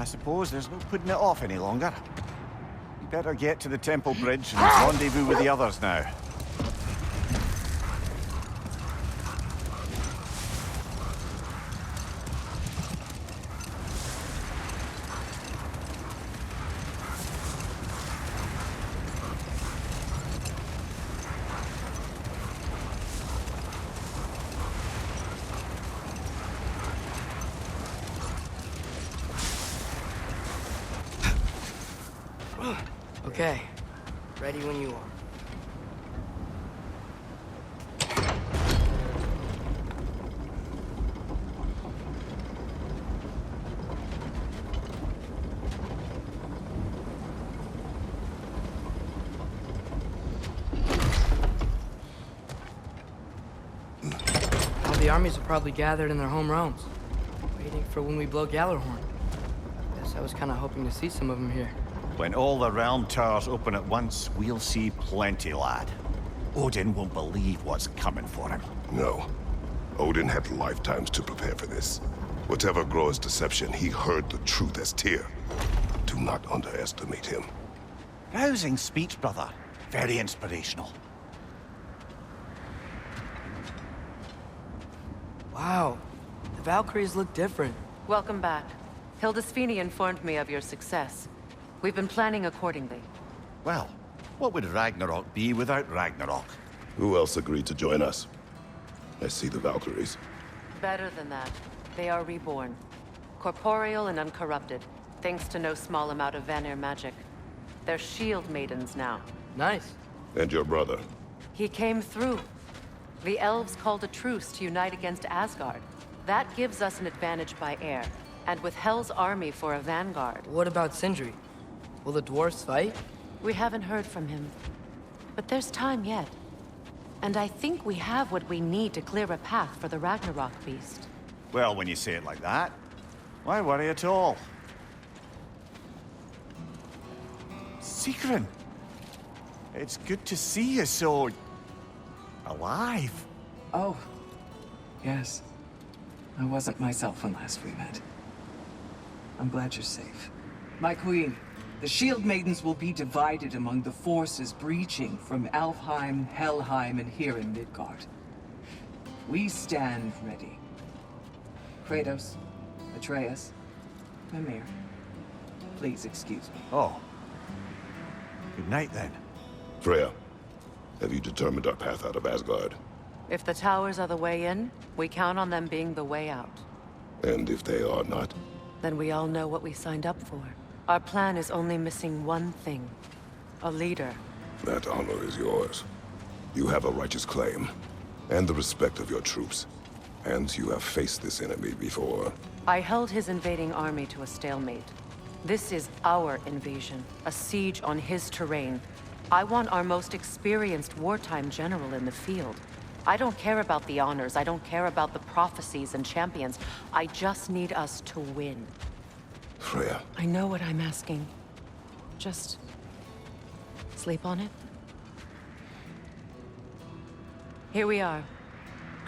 I suppose there's no putting it off any longer. We better get to the temple bridge and rendezvous with the others now. Okay, ready when you are. All the armies are probably gathered in their home realms, waiting for when we blow Gjallarhorn. Guess I was kind of hoping to see some of them here. When all the realm towers open at once, we'll see plenty, lad. Odin won't believe what's coming for him. No. Odin had lifetimes to prepare for this. Whatever Groa's deception, he heard the truth as Tyr. Do not underestimate him. Rousing speech, brother. Very inspirational. Wow, the Valkyries look different. Welcome back. Hildisvini informed me of your success. We've been planning accordingly. Well, what would Ragnarok be without Ragnarok? Who else agreed to join us? I see the Valkyries. Better than that. They are reborn. Corporeal and uncorrupted, thanks to no small amount of Vanir magic. They're shield maidens now. Nice. And your brother? He came through. The elves called a truce to unite against Asgard. That gives us an advantage by air, and with Hel's army for a vanguard. What about Sindri? Will the dwarves fight? We haven't heard from him. But there's time yet. And I think we have what we need to clear a path for the Ragnarok beast. Well, when you say it like that, why worry at all? Sigrun! It's good to see you so... alive. Oh, yes. I wasn't myself when last we met. I'm glad you're safe. My queen, the Shield Maidens will be divided among the forces breaching from Alfheim, Helheim, and here in Midgard. We stand ready. Kratos, Atreus, Mimir, please excuse me. Oh. Good night, then. Freya, have you determined our path out of Asgard? If the towers are the way in, we count on them being the way out. And if they are not? Then we all know what we signed up for. Our plan is only missing one thing. A leader. That honor is yours. You have a righteous claim, and the respect of your troops. And you have faced this enemy before. I held his invading army to a stalemate. This is our invasion, a siege on his terrain. I want our most experienced wartime general in the field. I don't care about the honors, I don't care about the prophecies and champions. I just need us to win. Freya. I know what I'm asking. Just... sleep on it? Here we are.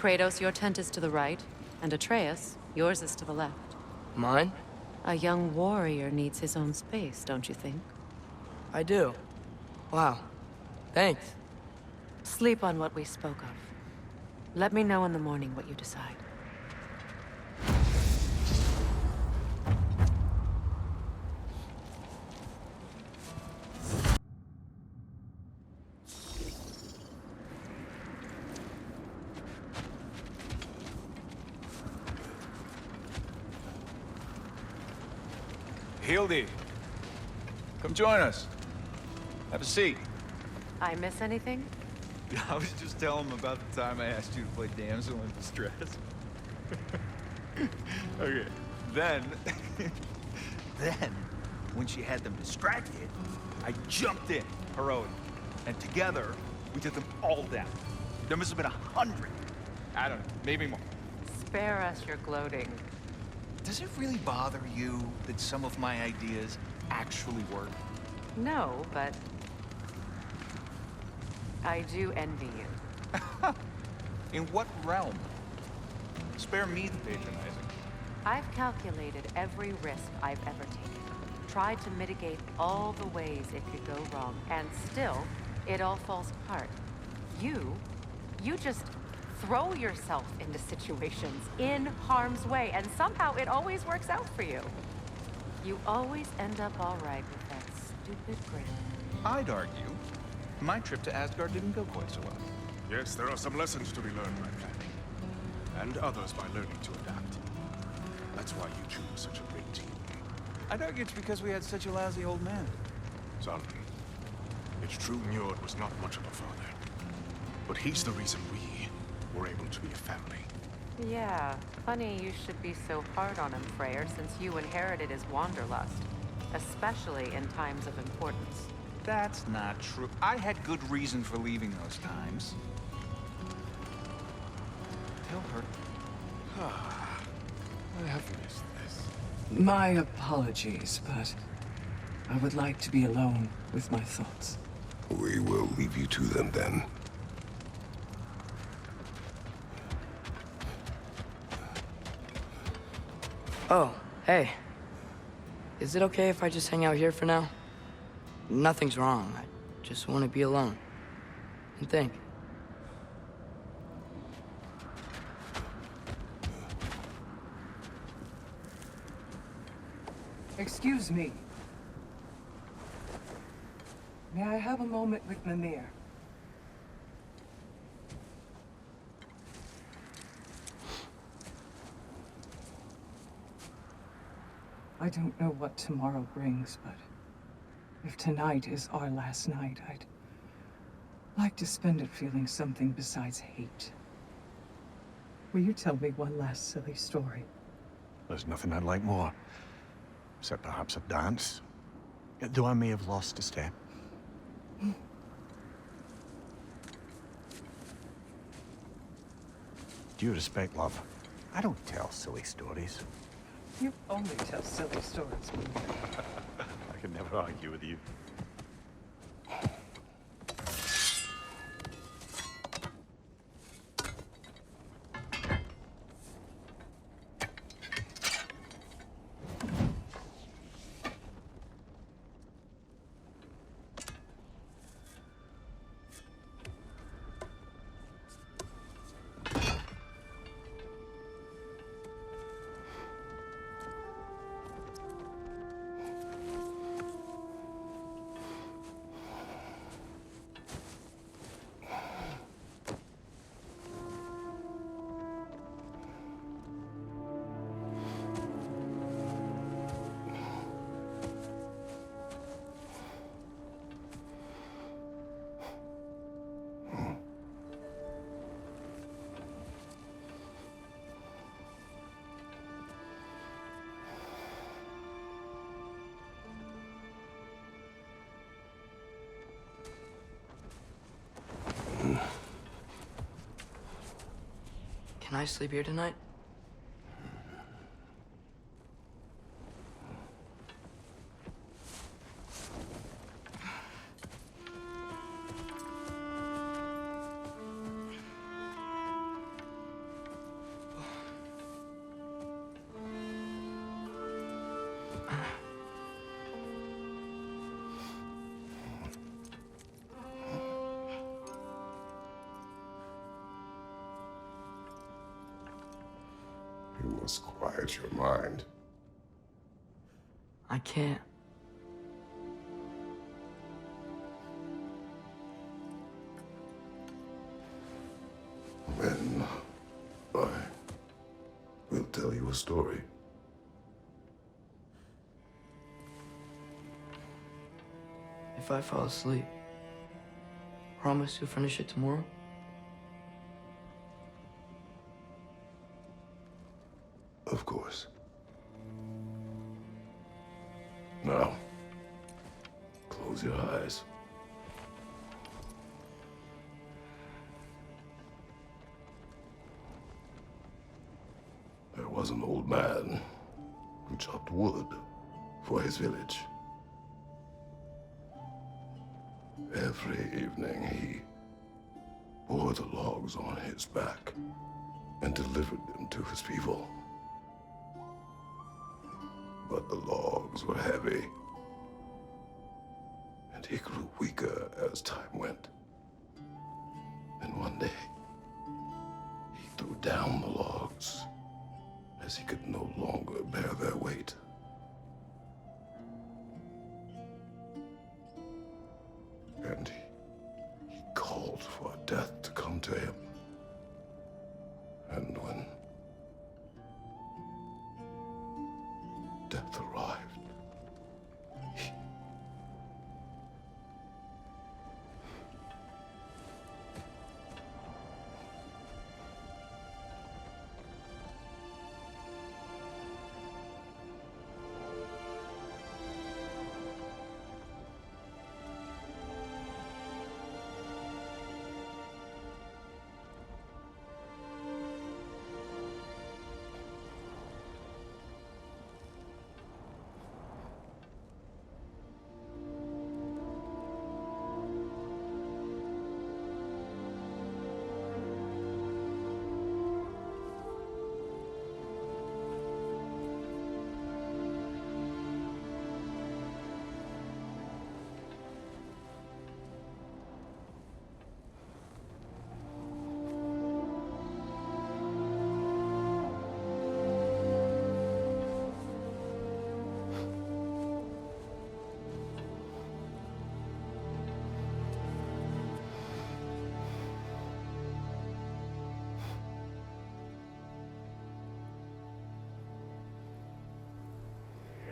Kratos, your tent is to the right, and Atreus, yours is to the left. Mine? A young warrior needs his own space, don't you think? I do. Wow. Thanks. Sleep on what we spoke of. Let me know in the morning what you decide. Hildy, come join us. Have a seat. I miss anything? I was just telling him about the time I asked you to play damsel in distress. Okay, then when she had them distracted, I jumped in, heroic, and together we took them all down. There must have been 100. I don't know, maybe more. Spare us your gloating. Does it really bother you that some of my ideas actually work? No, but... I do envy you. In what realm? Spare me the patronizing. I've calculated every risk I've ever taken. Tried to mitigate all the ways it could go wrong, and still, it all falls apart. You just throw yourself into situations in harm's way, and somehow it always works out for you. You always end up all right with that stupid grin. I'd argue my trip to Asgard didn't go quite so well. Yes, there are some lessons to be learned by planning, and others by learning to adapt. That's why you choose such a great team. I'd argue it's because we had such a lousy old man. Son, it's true Njord was not much of a father, but he's the reason we were able to be a family. Yeah, funny you should be so hard on him, Freyr, since you inherited his wanderlust. Especially in times of importance. That's not true. I had good reason for leaving those times. Tell her. I have missed this. My apologies, but I would like to be alone with my thoughts. We will leave you to them then. Oh, hey. Is it okay if I just hang out here for now? Nothing's wrong. I just want to be alone. And think. Excuse me. May I have a moment with Mimir? I don't know what tomorrow brings, but if tonight is our last night, I'd like to spend it feeling something besides hate. Will you tell me one last silly story? There's nothing I'd like more. Except perhaps a dance. Though I may have lost a step. Due respect, love. I don't tell silly stories. You only tell silly stories, Mimir. I can never argue with you. Can I sleep here tonight? You must quiet your mind. I can't. Then I will tell you a story. If I fall asleep, promise you'll finish it tomorrow? Of course. Now, close your eyes. There was an old man who chopped wood for his village. Every evening he bore the logs on his back and delivered them to his people. but the logs were heavy. And he grew weaker as time went. And one day, he threw down the logs as he could no longer bear their weight. And he called for death to come to him. And when death arrived,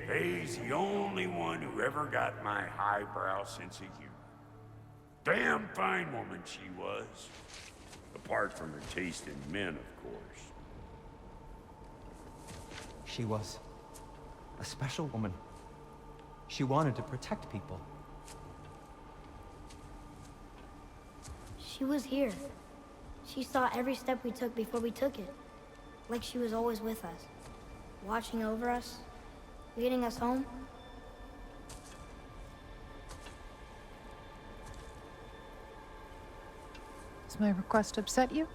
Faye's the only one who ever got my highbrow sense of humor. Damn fine woman she was. Apart from her taste in men, of course. She was a special woman. She wanted to protect people. She was here. She saw every step we took before we took it. Like she was always with us. Watching over us. Leading us home. Does my request upset you?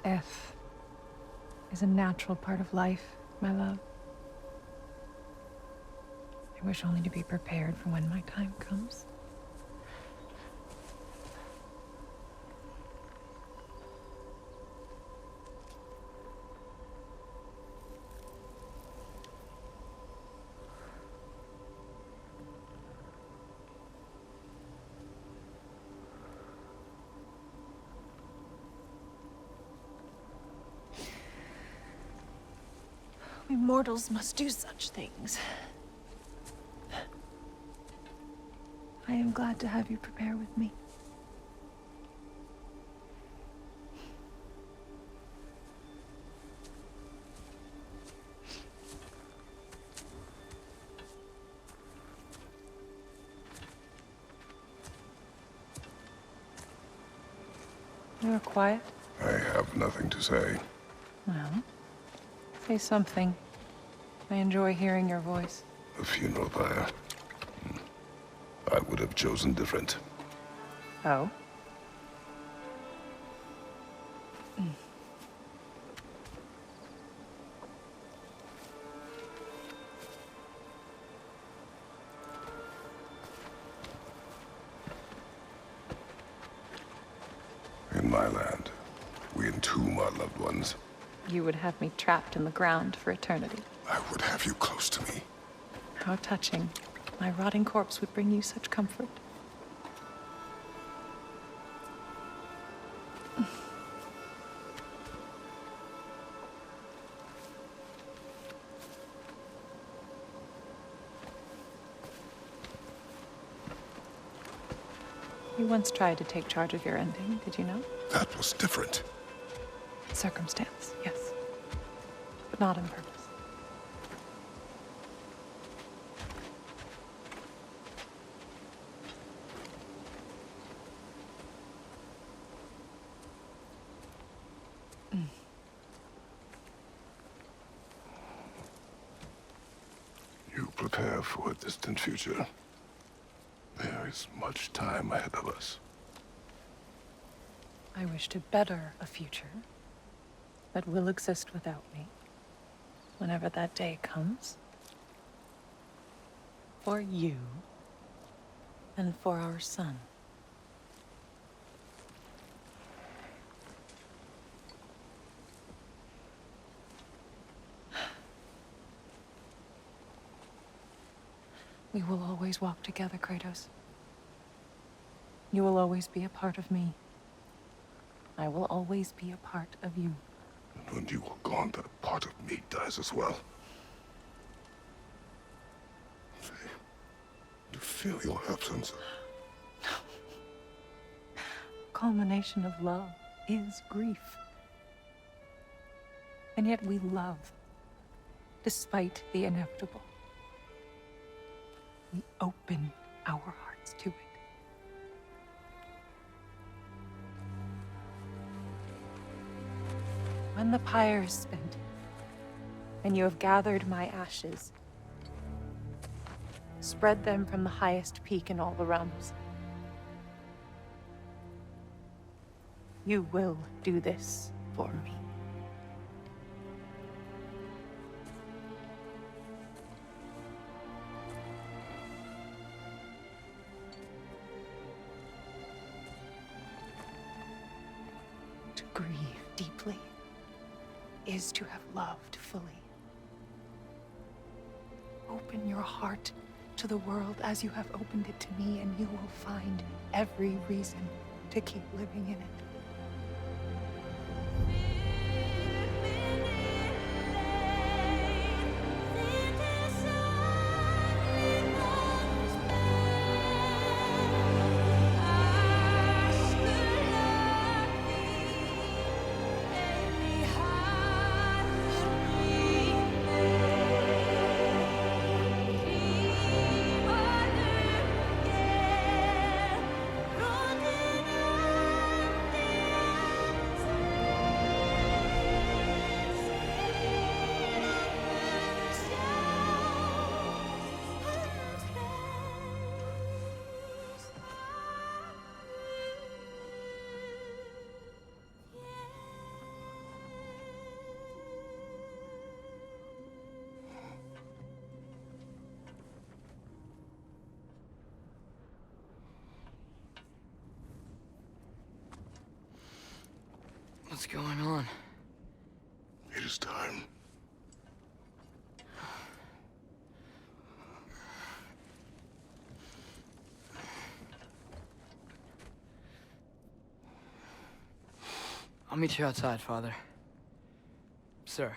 Death is a natural part of life, my love. I wish only to be prepared for when my time comes. We mortals must do such things. I am glad to have you prepare with me. You are quiet? I have nothing to say. Well, say something. I enjoy hearing your voice. The funeral pyre. I would have chosen different. Oh? In my land, we entomb our loved ones. You would have me trapped in the ground for eternity. I would have you close to me. How touching. My rotting corpse would bring you such comfort. You once tried to take charge of your ending, did you know? That was different. Circumstance, yes. But not on purpose. You prepare for a distant future. There is much time ahead of us. I wish to better a future that will exist without me, whenever that day comes. For you, and for our son. We will always walk together, Kratos. You will always be a part of me. I will always be a part of you. And when you are gone, that part of me dies as well. Faye, you feel your absence. Culmination of love is grief. And yet we love, despite the inevitable. We open our hearts to it. When the pyre is spent, and you have gathered my ashes, spread them from the highest peak in all the realms. You will do this for me. To grieve deeply is to have loved fully. Open your heart to the world as you have opened it to me, and you will find every reason to keep living in it. What's going on? It is time. I'll meet you outside, Father. Sir.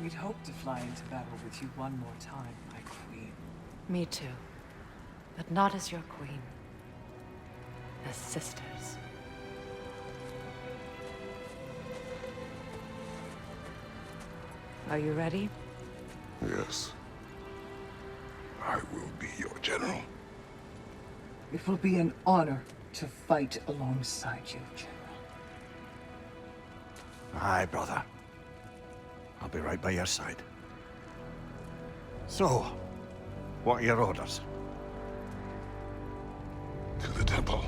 We'd hoped to fly into battle with you one more time, my queen. Me too. But not as your queen. As sisters. Are you ready? Yes. I will be your general. It will be an honor to fight alongside you, General. Aye, brother. I'll be right by your side. So, what are your orders? To the temple.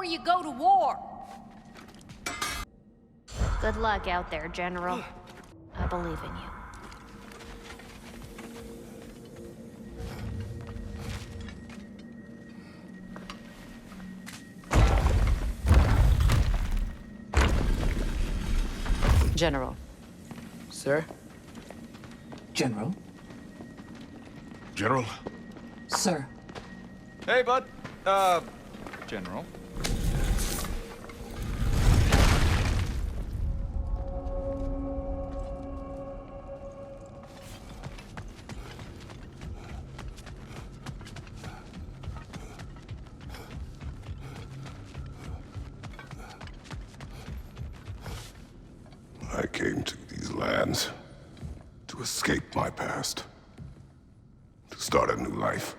before you go to war. Good luck out there, General. I believe in you. General. Sir? General? General? Sir. Hey, bud. General. I came to these lands to escape my past, to start a new life.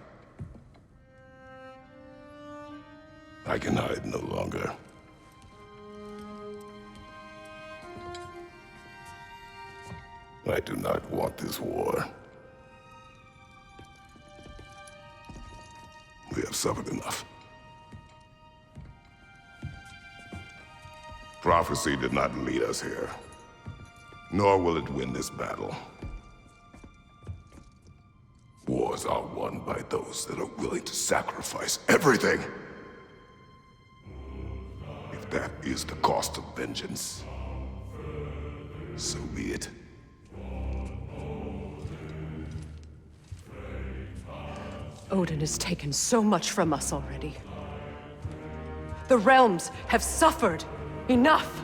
I can hide no longer. I do not want this war. We have suffered enough. Prophecy did not lead us here, nor will it win this battle. Wars are won by those that are willing to sacrifice everything. If that is the cost of vengeance, so be it. Odin has taken so much from us already. The realms have suffered enough.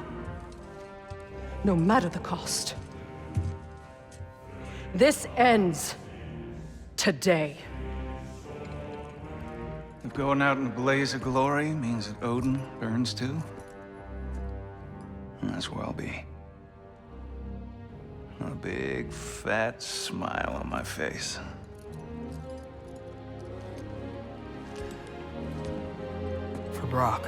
No matter the cost. This ends today. If going out in a blaze of glory means that Odin burns too, that's where I'll be. A big, fat smile on my face. For Brock.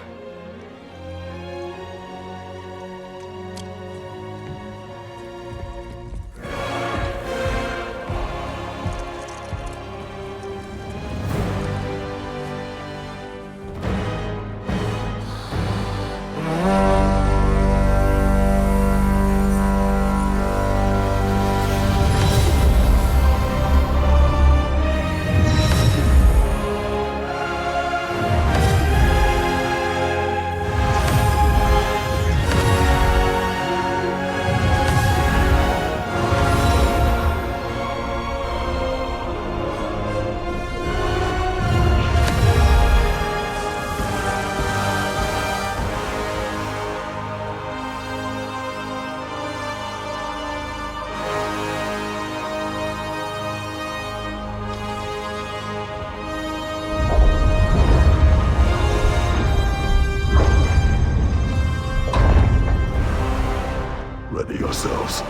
Ready yourselves.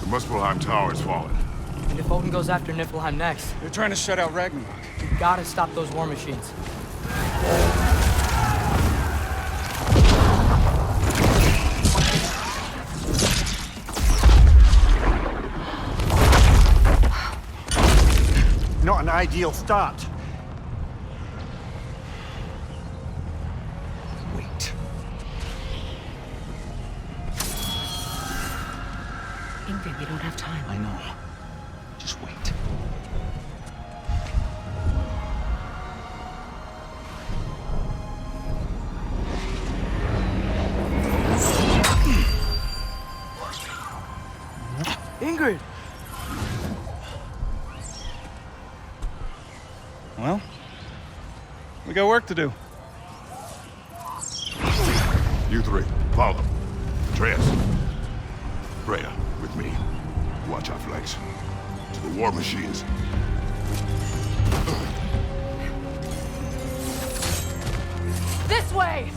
Muspelheim Tower is fallen. And if Odin goes after Niflheim next, They're trying to shut out Ragnarok. we gotta stop those war machines. Not an ideal start. Wait. Ingrid, we don't have time. I know. Just wait. Ingrid! Well, we got work to do. You three, follow. Atreus. Freya, with me. Watch our flanks. To the war machines. This way!